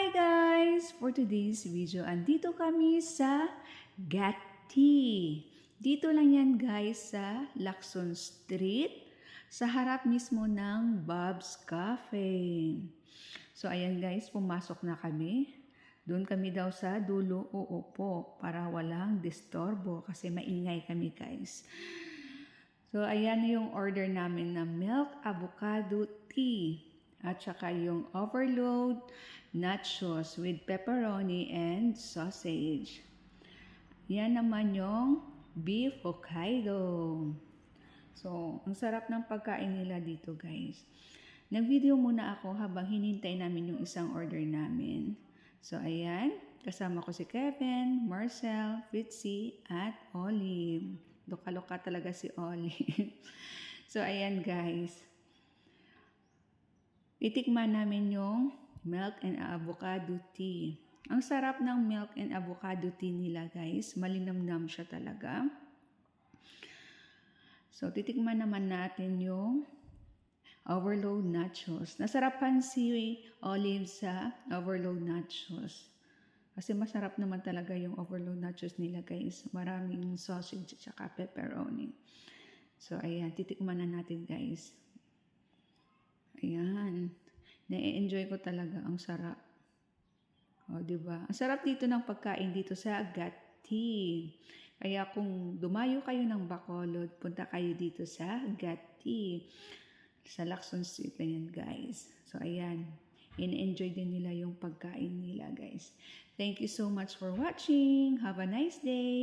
Hi guys! For today's video, andito kami sa Gatti. Dito lang yan guys sa Lacson Street, sa harap mismo ng Bob's Cafe. So ayan guys, pumasok na kami. Doon kami daw sa dulo uupo para walang disturbo kasi maingay kami guys. So ayan yung order namin na milk avocado tea. At saka yung overload nachos with pepperoni and sausage. Yan naman yung beef Hokkaido. So, ang sarap ng pagkain nila dito guys. Nag-video muna ako habang hinintay namin yung isang order namin. So, ayan. Kasama ko si Kevin, Marcel, Fitzy, at Olive. Loka-loka talaga si Olive. So, ayan guys. Titikman namin yung milk and avocado tea. Ang sarap ng milk and avocado tea nila guys. Malinamnam siya talaga. So, titikman naman natin yung overload nachos. Nasarapan si Olive sa overload nachos. Kasi masarap naman talaga yung overload nachos nila guys. Maraming sausage at saka pepperoni. So, ayan. Titikman na natin guys. Ayan. Na-enjoy ko talaga. Ang sarap. O, diba? Ang sarap dito ng pagkain dito sa Gatti. Kaya kung dumayo kayo ng Bacolod, punta kayo dito sa Gatti. Sa Lacson Street na yan, guys. So, ayan. In-enjoy din nila yung pagkain nila, guys. Thank you so much for watching. Have a nice day.